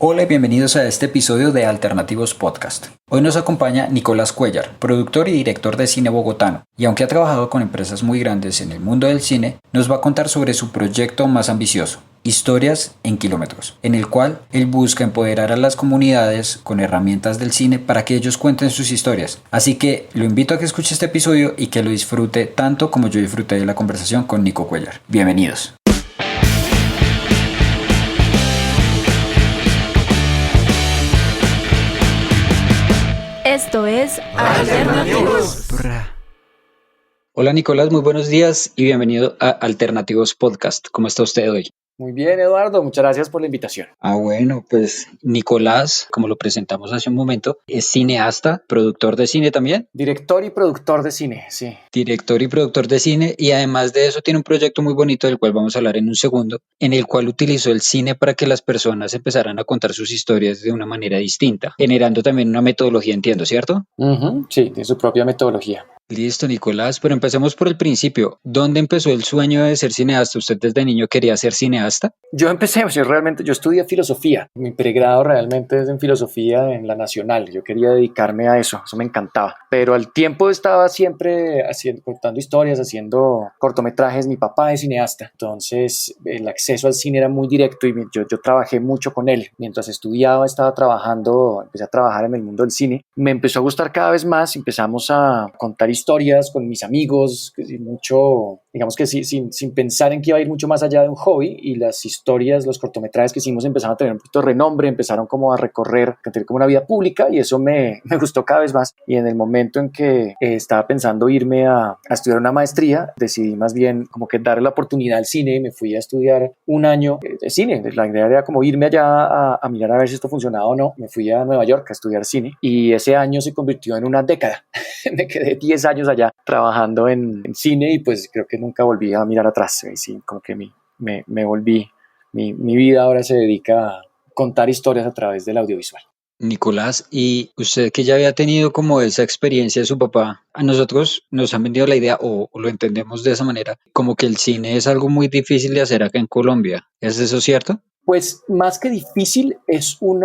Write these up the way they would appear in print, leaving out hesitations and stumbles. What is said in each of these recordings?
Hola y bienvenidos a este episodio de Alternativos Podcast. Hoy nos acompaña Nicolás Cuéllar, productor y director de cine bogotano, y aunque ha trabajado con empresas muy grandes en el mundo del cine, nos va a contar sobre su proyecto más ambicioso, Historias en Kilómetros, en el cual él busca empoderar a las comunidades con herramientas del cine para que ellos cuenten sus historias. Así que lo invito a que escuche este episodio y que lo disfrute tanto como yo disfruté de la conversación con Nico Cuéllar. Bienvenidos. Esto es Alternativos. Hola Nicolás, muy buenos días y bienvenido a Alternativos Podcast. ¿Cómo está usted hoy? Muy bien, Eduardo, muchas gracias por la invitación. Bueno, pues Nicolás, como lo presentamos hace un momento, es cineasta, productor de cine también, Director y productor de cine, sí. director y productor de cine, y además de eso tiene un proyecto muy bonito del cual vamos a hablar en un segundo, en el cual utilizó el cine para que las personas empezaran a contar sus historias de una manera distinta, generando también una metodología, entiendo, ¿cierto? Sí, tiene su propia metodología. Listo, Nicolás, pero empecemos por el principio. ¿Dónde empezó el sueño de ser cineasta? ¿Usted desde niño quería ser cineasta? Yo empecé, yo estudié filosofía. Mi pregrado realmente es en filosofía en la Nacional. Yo quería dedicarme a eso me encantaba. Pero al tiempo estaba siempre contando historias, haciendo cortometrajes. Mi papá es cineasta, entonces el acceso al cine era muy directo y yo trabajé mucho con él. Mientras estudiaba, empecé a trabajar en el mundo del cine. Me empezó a gustar cada vez más, empezamos a contar historias con mis amigos, digamos que sin pensar en que iba a ir mucho más allá de un hobby, y las historias, los cortometrajes que hicimos empezaron a tener un poquito de renombre, empezaron como a tener como una vida pública, y eso me gustó cada vez más. Y en el momento en que estaba pensando irme a estudiar una maestría, decidí más bien como que darle la oportunidad al cine. Me fui a estudiar un año de cine. La idea era como irme allá a mirar a ver si esto funcionaba o no. Me fui a Nueva York a estudiar cine y ese año se convirtió en una década. Me quedé 10 años allá trabajando en cine y pues creo que nunca volví a mirar atrás. Sí, como que me volví, mi vida ahora se dedica a contar historias a través del audiovisual. Nicolás, y usted que ya había tenido como esa experiencia de su papá, a nosotros nos han vendido la idea, o lo entendemos de esa manera, como que el cine es algo muy difícil de hacer acá en Colombia. ¿Es eso cierto? Pues más que difícil, es un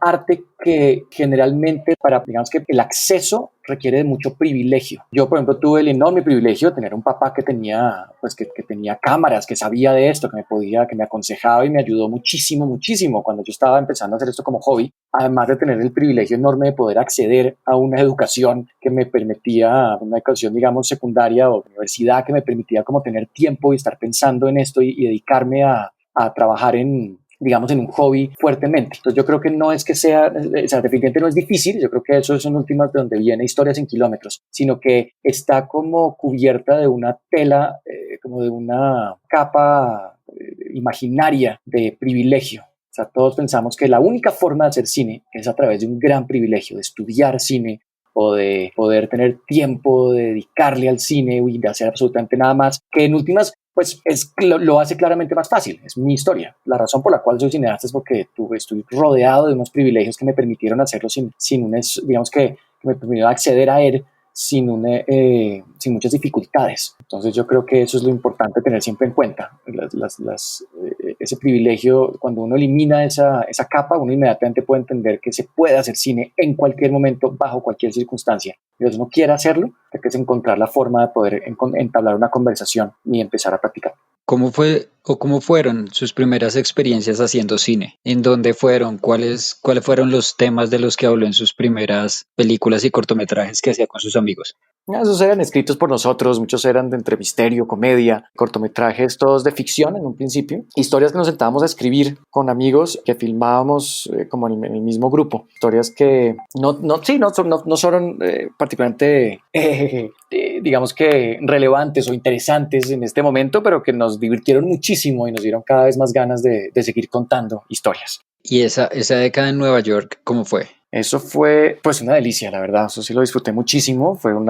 arte que generalmente, digamos que el acceso requiere de mucho privilegio. Yo, por ejemplo, tuve el enorme privilegio de tener un papá que tenía, pues, que tenía cámaras, que sabía de esto, que me aconsejaba y me ayudó muchísimo, muchísimo cuando yo estaba empezando a hacer esto como hobby, además de tener el privilegio enorme de poder acceder a una educación que me permitía, una educación, digamos, secundaria o universidad, que me permitía como tener tiempo y estar pensando en esto y dedicarme a trabajar digamos, en un hobby fuertemente. Entonces yo creo que no es que definitivamente no es difícil. Yo creo que eso es en últimas de donde viene Historias en Kilómetros, sino que está como cubierta de una tela, como de una capa imaginaria de privilegio. O sea, todos pensamos que la única forma de hacer cine es a través de un gran privilegio, de estudiar cine o de poder tener tiempo de dedicarle al cine y de hacer absolutamente nada más, que en últimas pues lo hace claramente más fácil. Es mi historia. La razón por la cual soy cineasta es porque estoy rodeado de unos privilegios que me permitieron hacerlo digamos que me permitieron acceder a él sin muchas dificultades. Entonces yo creo que eso es lo importante tener siempre en cuenta. Ese privilegio, cuando uno elimina esa capa, uno inmediatamente puede entender que se puede hacer cine en cualquier momento, bajo cualquier circunstancia. Pero si uno quiere hacerlo, hay que encontrar la forma de poder entablar una conversación y empezar a practicar. ¿Cómo fue o cómo fueron sus primeras experiencias haciendo cine? ¿En dónde fueron? ¿Cuáles fueron los temas de los que habló en sus primeras películas y cortometrajes que hacía con sus amigos? Esos eran escritos por nosotros, muchos eran de entre misterio, comedia, cortometrajes, todos de ficción en un principio. Historias que nos sentábamos a escribir con amigos que filmábamos como en el mismo grupo. Historias que no son particularmente, digamos que relevantes o interesantes en este momento, pero que nos divirtieron muchísimo y nos dieron cada vez más ganas de seguir contando historias. ¿Y esa década en Nueva York, cómo fue? Eso fue pues una delicia, la verdad. Eso sí lo disfruté muchísimo. Fue un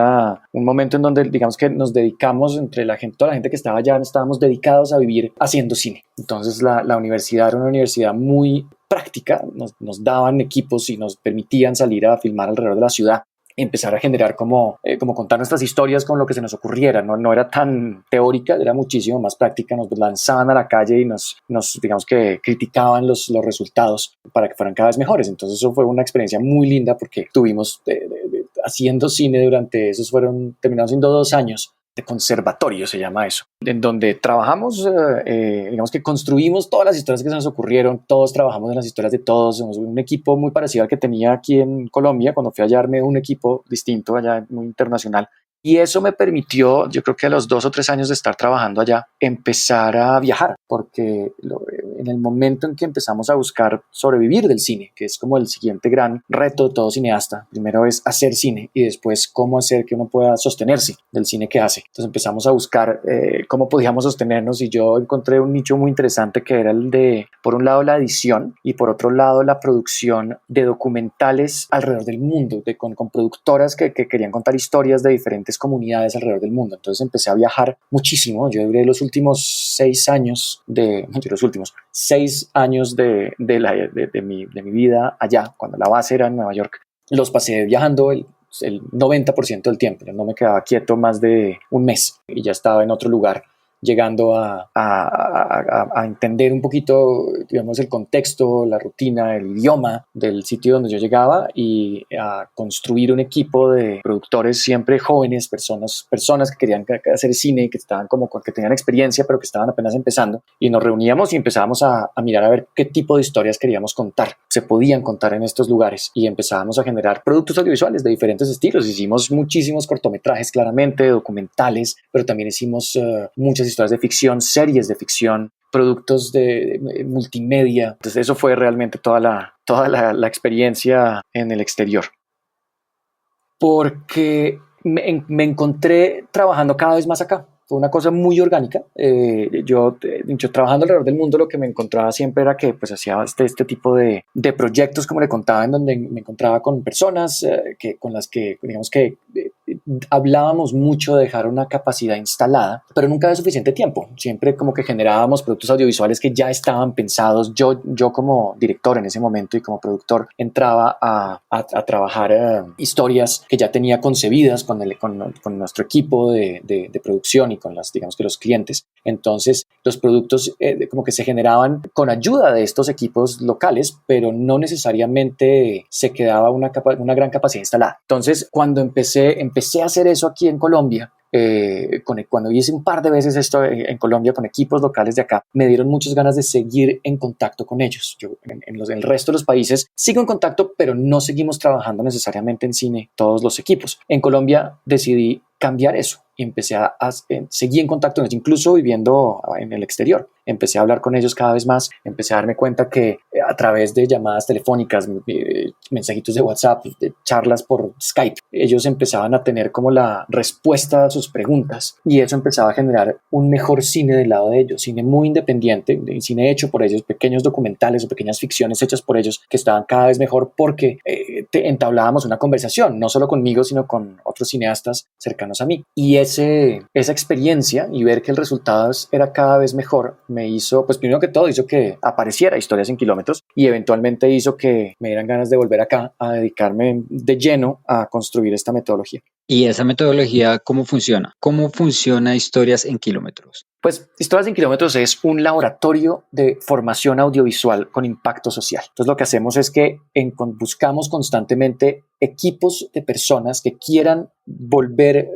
momento en donde digamos que nos dedicamos, toda la gente que estaba allá, estábamos dedicados a vivir haciendo cine. Entonces la universidad era una universidad muy práctica. Nos daban equipos y nos permitían salir a filmar alrededor de la ciudad. empezar a generar como contar nuestras historias con lo que se nos ocurriera. No era tan teórica, era muchísimo más práctica. Nos lanzaban a la calle y nos digamos que criticaban los resultados para que fueran cada vez mejores. Entonces eso fue una experiencia muy linda porque tuvimos haciendo cine terminamos siendo 2 años de conservatorio, se llama eso, en donde trabajamos, digamos que construimos todas las historias que se nos ocurrieron, todos trabajamos en las historias de todos, somos un equipo muy parecido al que tenía aquí en Colombia, cuando fui allá armé un equipo distinto allá, muy internacional. Y eso me permitió, yo creo que a los 2 o 3 años de estar trabajando allá, empezar a viajar, porque en el momento en que empezamos a buscar sobrevivir del cine, que es como el siguiente gran reto de todo cineasta, primero es hacer cine y después cómo hacer que uno pueda sostenerse del cine que hace. Entonces empezamos a buscar cómo podíamos sostenernos y yo encontré un nicho muy interesante que era el de, por un lado, la edición y por otro lado, la producción de documentales alrededor del mundo, con productoras que querían contar historias de diferentes comunidades alrededor del mundo. Entonces empecé a viajar muchísimo. Yo duré los últimos 6 años de mi vida allá, cuando la base era en Nueva York. Los pasé viajando el 90% del tiempo. Yo no me quedaba quieto más de un mes y ya estaba en otro lugar, llegando a entender un poquito, digamos, el contexto, la rutina, el idioma del sitio donde yo llegaba y a construir un equipo de productores siempre jóvenes, personas que querían hacer cine, que tenían experiencia, pero que estaban apenas empezando. Y nos reuníamos y empezábamos a mirar a ver qué tipo de historias queríamos contar, se podían contar en estos lugares y empezábamos a generar productos audiovisuales de diferentes estilos. Hicimos muchísimos cortometrajes, claramente, documentales, pero también hicimos muchas historias de ficción, series de ficción, productos de multimedia. Entonces eso fue realmente toda la experiencia en el exterior. Porque me encontré trabajando cada vez más acá. Fue una cosa muy orgánica. Yo trabajando alrededor del mundo, lo que me encontraba siempre era que pues hacía este tipo de proyectos, como le contaba, en donde me encontraba con personas con las que, digamos que hablábamos mucho de dejar una capacidad instalada, pero nunca de suficiente tiempo. Siempre como que generábamos productos audiovisuales que ya estaban pensados. Yo como director en ese momento y como productor entraba a trabajar historias que ya tenía concebidas con nuestro equipo de producción y con digamos que los clientes. Entonces los productos como que se generaban con ayuda de estos equipos locales, pero no necesariamente se quedaba una gran capacidad instalada. Entonces cuando empecé a hacer eso aquí en Colombia, cuando hice un par de veces esto en Colombia con equipos locales de acá, me dieron muchas ganas de seguir en contacto con ellos. Yo en el resto de los países sigo en contacto, pero no seguimos trabajando necesariamente en cine todos los equipos. En Colombia decidí cambiar eso y empecé seguir en contacto con ellos, incluso viviendo en el exterior. Empecé a hablar con ellos cada vez más, empecé a darme cuenta que a través de llamadas telefónicas, mensajitos de WhatsApp, de charlas por Skype, ellos empezaban a tener como la respuesta a sus preguntas y eso empezaba a generar un mejor cine del lado de ellos, cine muy independiente, cine hecho por ellos, pequeños documentales o pequeñas ficciones hechas por ellos que estaban cada vez mejor porque entablábamos una conversación, no solo conmigo, sino con otros cineastas cercanos a mí. Y esa experiencia y ver que el resultado era cada vez mejor me hizo, pues primero que todo hizo que apareciera Historias en Kilómetros y eventualmente hizo que me dieran ganas de volver acá a dedicarme de lleno a construir esta metodología. ¿Y esa metodología cómo funciona? ¿Cómo funciona Historias en Kilómetros? Pues Historias en Kilómetros es un laboratorio de formación audiovisual con impacto social. Entonces lo que hacemos es que buscamos constantemente equipos de personas que quieran volver,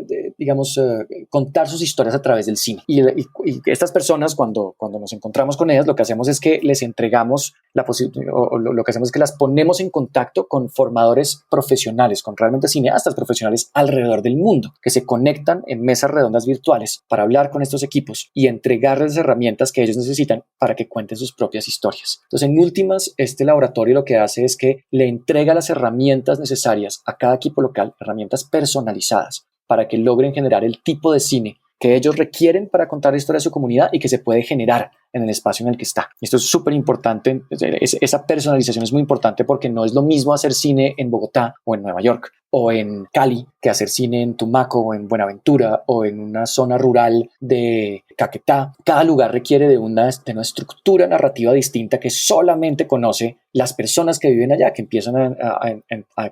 contar sus historias a través del cine. Y estas personas, cuando nos encontramos con ellas, lo que hacemos es que les entregamos lo que hacemos es que las ponemos en contacto con formadores profesionales, con realmente cineastas profesionales alrededor del mundo, que se conectan en mesas redondas virtuales para hablar con estos equipos y entregarles las herramientas que ellos necesitan para que cuenten sus propias historias. Entonces, en últimas, este laboratorio lo que hace es que le entrega las herramientas necesarias a cada equipo local, herramientas personalizadas, para que logren generar el tipo de cine que ellos requieren para contar la historia de su comunidad y que se puede generar en el espacio en el que está. Esto es súper importante. Esa personalización es muy importante porque no es lo mismo hacer cine en Bogotá o en Nueva York o en Cali que hacer cine en Tumaco o en Buenaventura o en una zona rural de Caquetá. Cada lugar requiere de una estructura narrativa distinta que solamente conoce las personas que viven allá, que empiezan a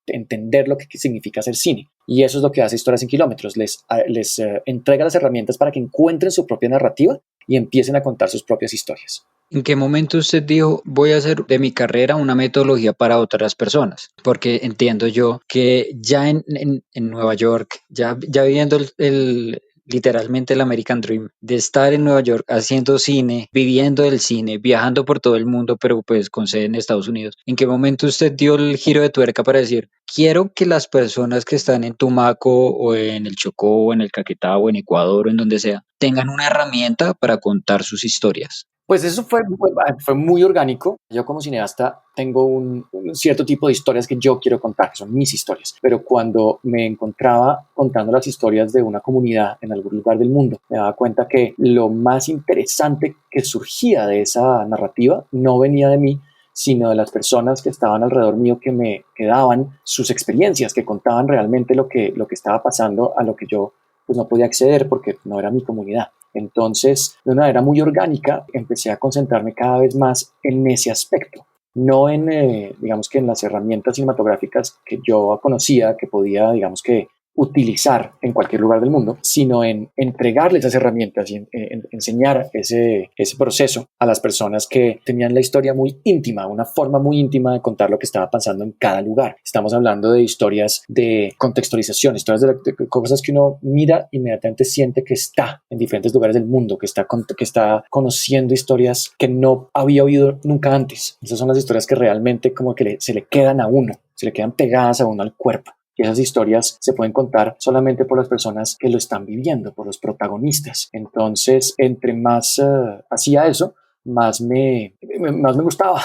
entender lo que significa hacer cine. Y eso es lo que hace Historias en Kilómetros. Les entrega las herramientas para que encuentren su propia narrativa y empiecen a contar sus propias historias. ¿En qué momento usted dijo, voy a hacer de mi carrera una metodología para otras personas? Porque entiendo yo que ya en Nueva York, ya viviendo literalmente el American Dream, de estar en Nueva York haciendo cine, viviendo el cine, viajando por todo el mundo, pero pues con sede en Estados Unidos. ¿En qué momento usted dio el giro de tuerca para decir, quiero que las personas que están en Tumaco o en el Chocó o en el Caquetá o en Ecuador o en donde sea, tengan una herramienta para contar sus historias? Pues eso fue muy orgánico. Yo como cineasta tengo un cierto tipo de historias que yo quiero contar, que son mis historias. Pero cuando me encontraba contando las historias de una comunidad en algún lugar del mundo, me daba cuenta que lo más interesante que surgía de esa narrativa no venía de mí, sino de las personas que estaban alrededor mío, que daban sus experiencias, que contaban realmente lo que estaba pasando, a lo que yo pues no podía acceder porque no era mi comunidad. Entonces, de una manera muy orgánica, empecé a concentrarme cada vez más en ese aspecto. No en, digamos que en las herramientas cinematográficas que yo conocía, que podía, digamos que, utilizar en cualquier lugar del mundo, sino en entregarle esas herramientas y en enseñar ese proceso a las personas que tenían la historia muy íntima, una forma muy íntima de contar lo que estaba pasando en cada lugar. Estamos hablando de historias de contextualización, historias de cosas que uno mira e inmediatamente siente que está en diferentes lugares del mundo, que está conociendo historias que no había oído nunca antes. Esas son las historias que realmente como que se le quedan a uno, se le quedan pegadas a uno al cuerpo. Y esas historias se pueden contar solamente por las personas que lo están viviendo, por los protagonistas. Entonces, entre más hacía eso, más me gustaba.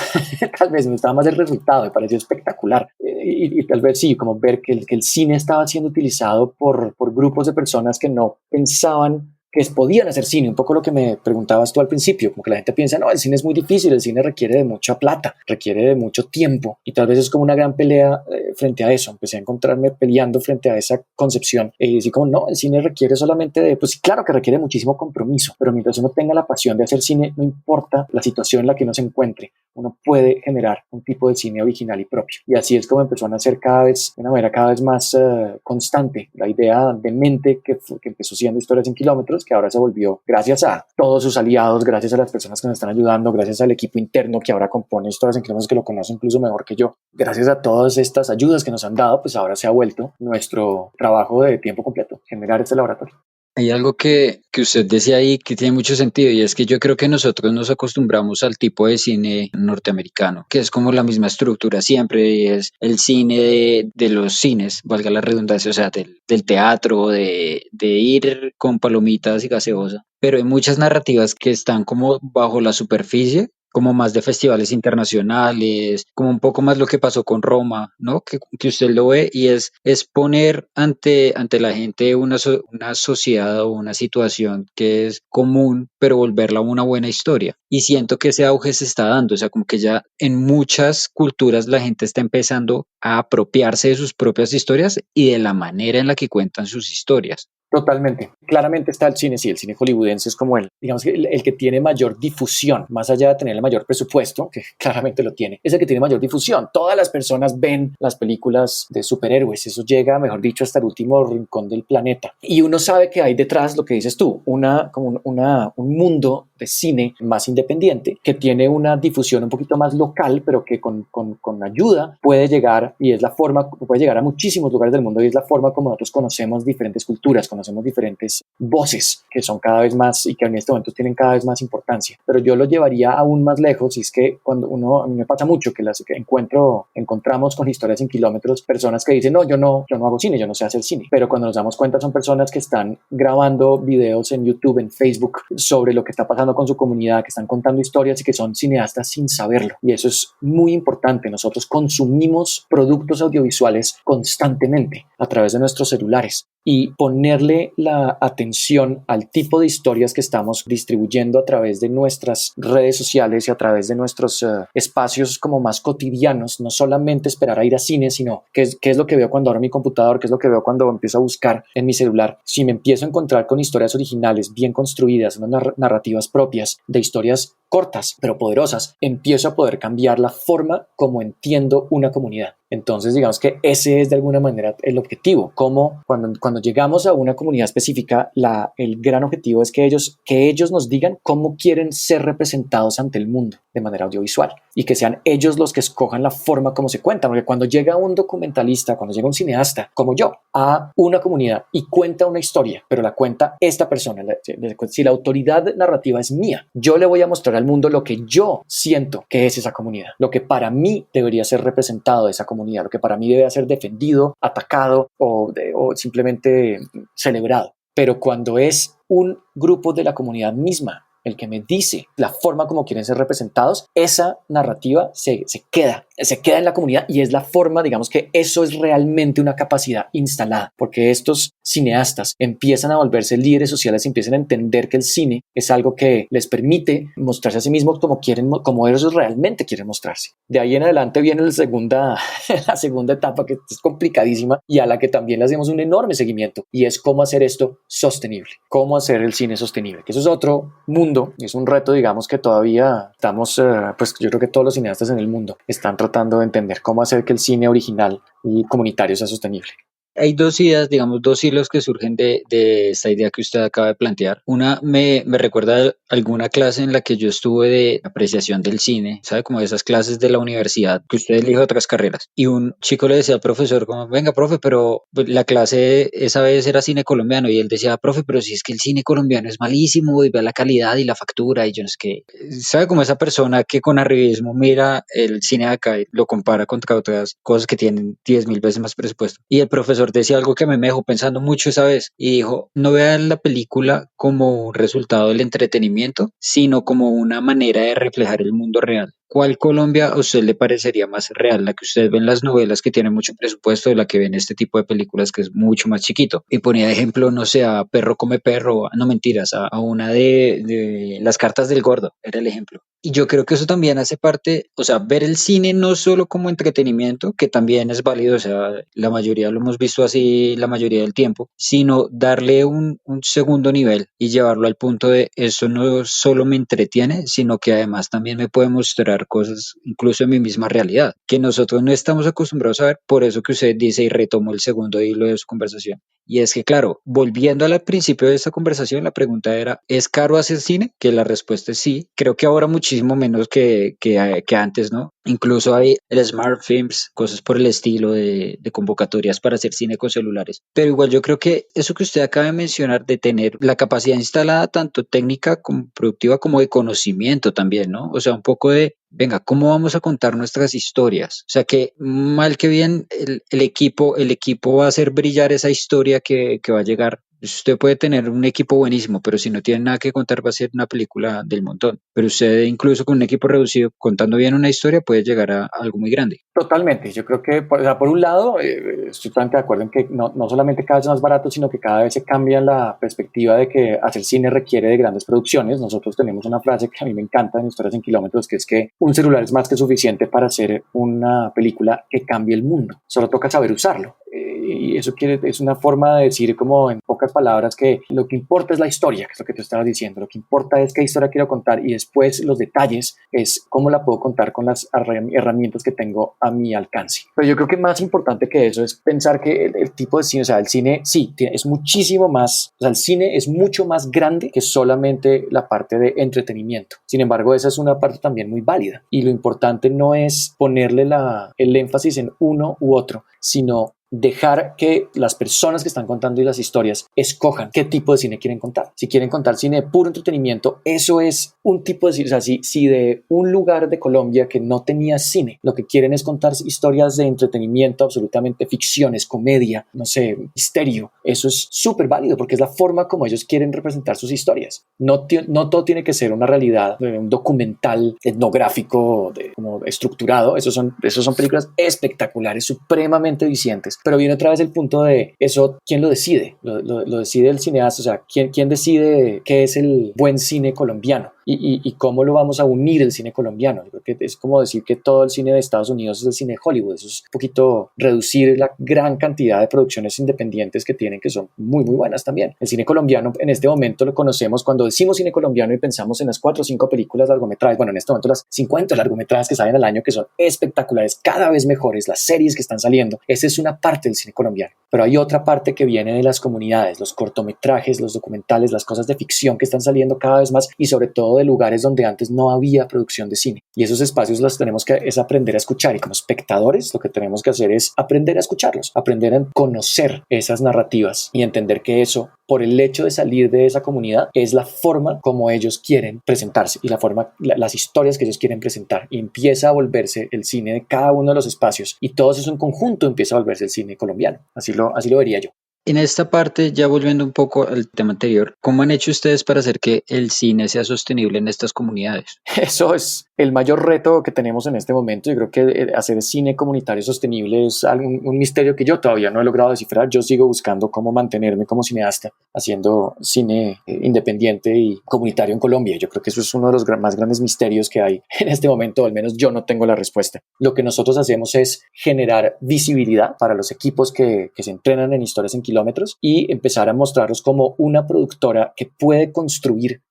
Tal vez me gustaba más el resultado, me pareció espectacular. Y tal vez sí, como ver que el cine estaba siendo utilizado por grupos de personas que no pensaban que podían hacer cine, un poco lo que me preguntabas tú al principio, como que la gente piensa, no, el cine es muy difícil, el cine requiere de mucha plata, requiere de mucho tiempo, y tal vez es como una gran pelea frente a eso. Empecé a encontrarme peleando frente a esa concepción y decir como, no, el cine requiere solamente de, pues claro que requiere muchísimo compromiso, pero mientras uno tenga la pasión de hacer cine, no importa la situación en la que uno se encuentre, uno puede generar un tipo de cine original y propio. Y así es como empezó a nacer de una manera cada vez más constante, la idea de mente que empezó siendo Historias en Kilómetros, que ahora se volvió, gracias a todos sus aliados, gracias a las personas que nos están ayudando, gracias al equipo interno que ahora compone Historias en Kilómetros, que lo conoce incluso mejor que yo, gracias a todas estas ayudas que nos han dado, pues ahora se ha vuelto nuestro trabajo de tiempo completo, generar este laboratorio. Hay algo que usted decía ahí que tiene mucho sentido, y es que yo creo que nosotros nos acostumbramos al tipo de cine norteamericano, que es como la misma estructura siempre, y es el cine de los cines, valga la redundancia, o sea, del teatro, de ir con palomitas y gaseosa. Pero hay muchas narrativas que están como bajo la superficie, como más de festivales internacionales, como un poco más lo que pasó con Roma, ¿no? Que usted lo ve y es poner ante la gente una sociedad o una situación que es común, pero volverla una buena historia. Y siento que ese auge se está dando, o sea, como que ya en muchas culturas la gente está empezando a apropiarse de sus propias historias y de la manera en la que cuentan sus historias. Totalmente. Claramente está el cine, sí, el cine hollywoodense es como digamos que el que tiene mayor difusión, más allá de tener el mayor presupuesto, que claramente lo tiene, es el que tiene mayor difusión. Todas las personas ven las películas de superhéroes, eso llega, mejor dicho, hasta el último rincón del planeta. Y uno sabe que hay detrás, lo que dices tú, un mundo de cine más independiente, que tiene una difusión un poquito más local, pero que con ayuda puede llegar, y es la forma, puede llegar a muchísimos lugares del mundo, y es la forma como nosotros conocemos diferentes culturas, conocemos diferentes voces que son cada vez más y que en este momento tienen cada vez más importancia. Pero yo lo llevaría aún más lejos, y es que cuando a mí me pasa mucho que encontramos con Historias en Kilómetros personas que dicen, no, yo no hago cine, yo no sé hacer cine. Pero cuando nos damos cuenta son personas que están grabando videos en YouTube, en Facebook, sobre lo que está pasando con su comunidad, que están contando historias y que son cineastas sin saberlo. Y eso es muy importante. Nosotros consumimos productos audiovisuales constantemente a través de nuestros celulares, y ponerle la atención al tipo de historias que estamos distribuyendo a través de nuestras redes sociales y a través de nuestros espacios como más cotidianos, no solamente esperar a ir a cine, sino qué es lo que veo cuando abro mi computador, qué es lo que veo cuando empiezo a buscar en mi celular. Si me empiezo a encontrar con historias originales, bien construidas, unas narrativas propias de historias cortas pero poderosas, empiezo a poder cambiar la forma como entiendo una comunidad. Entonces, digamos que ese es de alguna manera el objetivo. Como cuando llegamos a una comunidad específica, el gran objetivo es que ellos nos digan cómo quieren ser representados ante el mundo de manera audiovisual y que sean ellos los que escojan la forma como se cuenta. Porque cuando llega un documentalista, cuando llega un cineasta como yo a una comunidad y cuenta una historia, pero la cuenta esta persona, si la autoridad narrativa es mía, yo le voy a mostrar al mundo lo que yo siento que es esa comunidad, lo que para mí debería ser representado de esa comunidad, lo que para mí debe ser defendido, atacado o simplemente celebrado. Pero cuando es un grupo de la comunidad misma el que me dice la forma como quieren ser representados, esa narrativa se queda en la comunidad y es la forma, digamos que eso es realmente una capacidad instalada, porque estos cineastas empiezan a volverse líderes sociales y empiezan a entender que el cine es algo que les permite mostrarse a sí mismos como ellos realmente quieren mostrarse. De ahí en adelante viene la segunda etapa, que es complicadísima y a la que también le hacemos un enorme seguimiento, y es cómo hacer esto sostenible, cómo hacer el cine sostenible, que eso es otro mundo. Es un reto, digamos, que todavía estamos, pues yo creo que todos los cineastas en el mundo están tratando de entender cómo hacer que el cine original y comunitario sea sostenible. Hay dos ideas, digamos, dos hilos que surgen de esta idea que usted acaba de plantear. Una me recuerda a alguna clase en la que yo estuve de apreciación del cine, ¿sabe? Como esas clases de la universidad que usted elige otras carreras. Y un chico le decía al profesor, como, venga, profe, pero la clase esa vez era cine colombiano. Y él decía, profe, pero si es que el cine colombiano es malísimo y ve la calidad y la factura y yo no sé qué. ¿Sabe? Como esa persona que con arribismo mira el cine de acá y lo compara contra otras cosas que tienen 10.000 veces más presupuesto. Y el profesor decía algo que me dejó pensando mucho esa vez y dijo, no vean la película como un resultado del entretenimiento, sino como una manera de reflejar el mundo real. ¿Cuál Colombia a usted le parecería más real? ¿La que usted ve en las novelas que tienen mucho presupuesto o la que ve en este tipo de películas que es mucho más chiquito? Y ponía de ejemplo, no sé, a Perro come perro, no mentiras, a una de Las cartas del gordo, era el ejemplo. Y yo creo que eso también hace parte, o sea, ver el cine no solo como entretenimiento, que también es válido, o sea, la mayoría lo hemos visto así la mayoría del tiempo, sino darle un segundo nivel y llevarlo al punto de eso no solo me entretiene, sino que además también me puede mostrar cosas incluso en mi misma realidad, que nosotros no estamos acostumbrados a ver, por eso que usted dice y retomo el segundo hilo de su conversación. Y es que, claro, volviendo al principio de esta conversación, la pregunta era, ¿es caro hacer cine? Que la respuesta es sí. Creo que ahora muchísimo menos que antes, ¿no? Incluso hay el Smart Films, cosas por el estilo de convocatorias para hacer cine con celulares. Pero igual yo creo que eso que usted acaba de mencionar de tener la capacidad instalada tanto técnica como productiva como de conocimiento también, ¿no? O sea, un poco de, venga, ¿cómo vamos a contar nuestras historias? O sea, que mal que bien el equipo va a hacer brillar esa historia que va a llegar. Usted puede tener un equipo buenísimo, pero si no tiene nada que contar va a ser una película del montón. Pero usted incluso con un equipo reducido, contando bien una historia, puede llegar a algo muy grande. Totalmente. Yo creo que, por un lado, estoy totalmente de acuerdo en que no solamente cada vez es más barato, sino que cada vez se cambia la perspectiva de que hacer cine requiere de grandes producciones. Nosotros tenemos una frase que a mí me encanta en Historias en Kilómetros, que es que un celular es más que suficiente para hacer una película que cambie el mundo. Solo toca saber usarlo. Y eso es una forma de decir, como en pocas palabras, que lo que importa es la historia, que es lo que tú estabas diciendo. Lo que importa es qué historia quiero contar y después los detalles es cómo la puedo contar con las herramientas que tengo a mi alcance. Pero yo creo que más importante que eso es pensar que el tipo de cine, o sea, el cine sí, es muchísimo más, o sea, el cine es mucho más grande que solamente la parte de entretenimiento. Sin embargo, esa es una parte también muy válida y lo importante no es ponerle el énfasis en uno u otro, sino dejar que las personas que están contando las historias escojan qué tipo de cine quieren contar. Si quieren contar cine de puro entretenimiento, eso es un tipo de cine. O sea, si de un lugar de Colombia que no tenía cine, lo que quieren es contar historias de entretenimiento, absolutamente ficciones, comedia, no sé, misterio, eso es súper válido porque es la forma como ellos quieren representar sus historias. No todo tiene que ser una realidad, un documental etnográfico como estructurado. Esos son películas espectaculares, supremamente eficientes, Pero viene otra vez el punto de eso, ¿quién lo decide? Lo decide el cineasta, o sea, ¿quién decide qué es el buen cine colombiano? Y cómo lo vamos a unir el cine colombiano. Yo creo que es como decir que todo el cine de Estados Unidos es el cine de Hollywood. Eso es un poquito reducir la gran cantidad de producciones independientes que tienen, que son muy, muy buenas también. El cine colombiano en este momento lo conocemos cuando decimos cine colombiano y pensamos en las 4 o 5 películas largometrajes, bueno, en este momento las 50 largometrajes que salen al año, que son espectaculares, cada vez mejores, las series que están saliendo. Esa es una parte del cine colombiano. Pero hay otra parte que viene de las comunidades, los cortometrajes, los documentales, las cosas de ficción que están saliendo cada vez más y sobre todo de lugares donde antes no había producción de cine. Y esos espacios los tenemos que es aprender a escuchar, y como espectadores lo que tenemos que hacer es aprender a escucharlos, aprender a conocer esas narrativas y entender que eso, por el hecho de salir de esa comunidad, es la forma como ellos quieren presentarse y la forma, las historias que ellos quieren presentar. Y empieza a volverse el cine de cada uno de los espacios, y todo eso en conjunto empieza a volverse el cine colombiano. Así lo vería yo. En esta parte, ya volviendo un poco al tema anterior, ¿cómo han hecho ustedes para hacer que el cine sea sostenible en estas comunidades? Eso es el mayor reto que tenemos en este momento. Yo creo que hacer cine comunitario sostenible es un misterio que yo todavía no he logrado descifrar. Yo sigo buscando cómo mantenerme como cineasta haciendo cine independiente y comunitario en Colombia. Yo creo que eso es uno de los más grandes misterios que hay en este momento, o al menos yo no tengo la respuesta. Lo que nosotros hacemos es generar visibilidad para los equipos que se entrenan en historias en kilómetros y empezar a mostrarlos como una productora que puede construir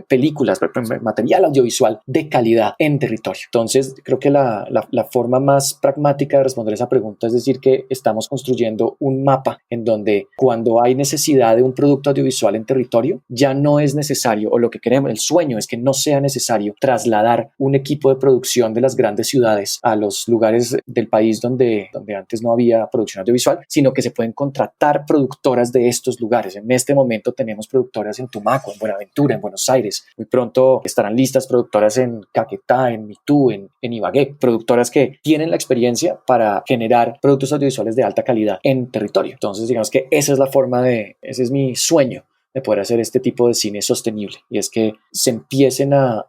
películas, material audiovisual de calidad en territorio. Entonces, creo que la forma más pragmática de responder esa pregunta es decir que estamos construyendo un mapa en donde cuando hay necesidad de un producto audiovisual en territorio, ya no es necesario, o lo que queremos, el sueño es que no sea necesario trasladar un equipo de producción de las grandes ciudades a los lugares del país donde antes no había producción audiovisual, sino que se pueden contratar productoras de estos lugares. En este momento tenemos productoras en Tumaco, en Buenaventura, en Buenos Aires. Muy pronto estarán listas productoras en Caquetá, en Mitú, en Ibagué, productoras que tienen la experiencia para generar productos audiovisuales de alta calidad en territorio. Entonces, digamos que ese es mi sueño de poder hacer este tipo de cine sostenible, y es que se empiecen a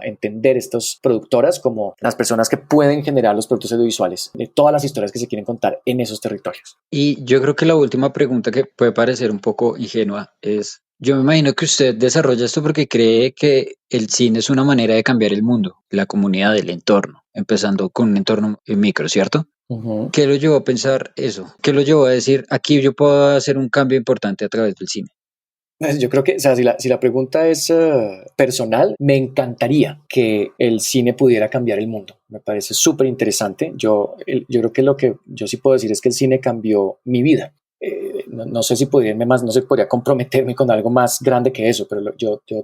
entender estas productoras como las personas que pueden generar los productos audiovisuales de todas las historias que se quieren contar en esos territorios. Y yo creo que la última pregunta, que puede parecer un poco ingenua, es: yo me imagino que usted desarrolla esto porque cree que el cine es una manera de cambiar el mundo, la comunidad, el entorno, empezando con un entorno micro, ¿cierto? Uh-huh. ¿Qué lo llevó a pensar eso? ¿Qué lo llevó a decir, aquí yo puedo hacer un cambio importante a través del cine? Yo creo que, o sea, si la pregunta es personal, me encantaría que el cine pudiera cambiar el mundo. Me parece súper interesante. Yo creo que lo que yo sí puedo decir es que el cine cambió mi vida. No sé si podría irme más, no sé, podría comprometerme con algo más grande que eso, pero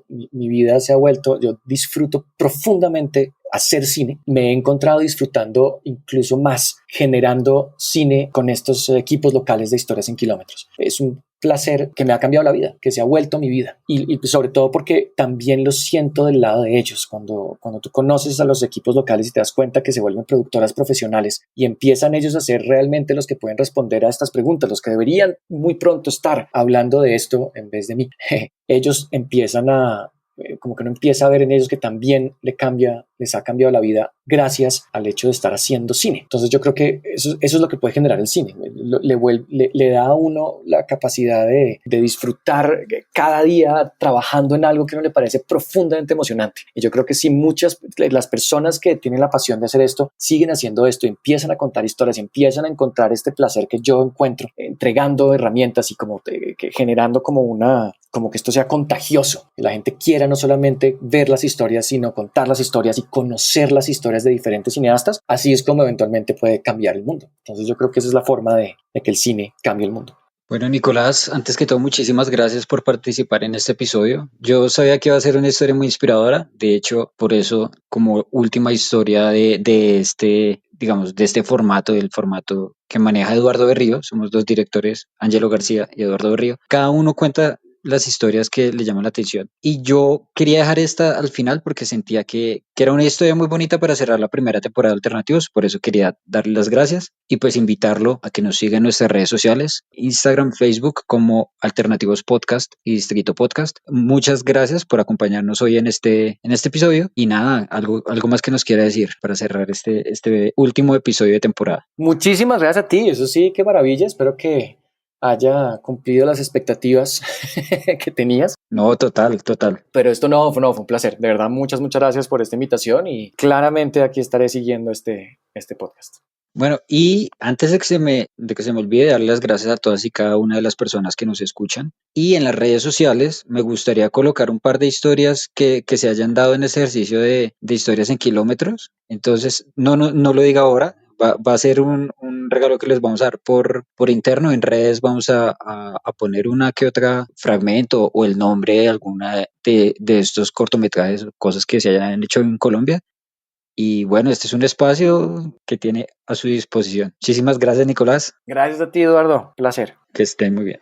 mi vida se ha vuelto, yo disfruto profundamente hacer cine. Me he encontrado disfrutando incluso más generando cine con estos equipos locales de historias en kilómetros. Es un placer que me ha cambiado la vida, que se ha vuelto mi vida, y sobre todo porque también lo siento del lado de ellos. Cuando tú conoces a los equipos locales y te das cuenta que se vuelven productoras profesionales y empiezan ellos a ser realmente los que pueden responder a estas preguntas, los que deberían muy pronto estar hablando de esto en vez de mí, ellos empiezan como que uno empieza a ver en ellos que también les ha cambiado la vida gracias al hecho de estar haciendo cine. Entonces yo creo que eso es lo que puede generar el cine. Le da a uno la capacidad de disfrutar cada día trabajando en algo que a uno le parece profundamente emocionante. Y yo creo que si las personas que tienen la pasión de hacer esto siguen haciendo esto, empiezan a contar historias, empiezan a encontrar este placer que yo encuentro entregando herramientas y generando como que esto sea contagioso, que la gente quiera no solamente ver las historias, sino contar las historias y conocer las historias de diferentes cineastas. Así es como eventualmente puede cambiar el mundo. Entonces yo creo que esa es la forma de que el cine cambie el mundo. Bueno, Nicolás, antes que todo, muchísimas gracias por participar en este episodio. Yo sabía que iba a ser una historia muy inspiradora. De hecho, por eso, como última historia de este formato, del formato que maneja Eduardo Berrío, somos dos directores, Ángelo García y Eduardo Berrío. Cada uno cuenta las historias que le llaman la atención. Y yo quería dejar esta al final porque sentía que era una historia muy bonita para cerrar la primera temporada de Alternativos, por eso quería darle las gracias y pues invitarlo a que nos siga en nuestras redes sociales, Instagram, Facebook como Alternativos Podcast y Distrito Podcast. Muchas gracias por acompañarnos hoy en este episodio y nada, algo más que nos quiera decir para cerrar este último episodio de temporada. Muchísimas gracias a ti, eso sí, qué maravilla, espero que haya cumplido las expectativas que tenías. No, total. Pero esto no, fue un placer. De verdad, muchas gracias por esta invitación y claramente aquí estaré siguiendo este podcast. Bueno, y antes de que se me olvide darle las gracias a todas y cada una de las personas que nos escuchan. Y en las redes sociales me gustaría colocar un par de historias que se hayan dado en este ejercicio de historias en kilómetros. Entonces, no lo diga ahora. Va a ser un regalo que les vamos a dar por interno. En redes vamos a poner una que otra fragmento o el nombre de alguna de estos cortometrajes, cosas que se hayan hecho en Colombia. Y bueno, este es un espacio que tiene a su disposición. Muchísimas gracias, Nicolás. Gracias a ti, Eduardo. Placer. Que estén muy bien.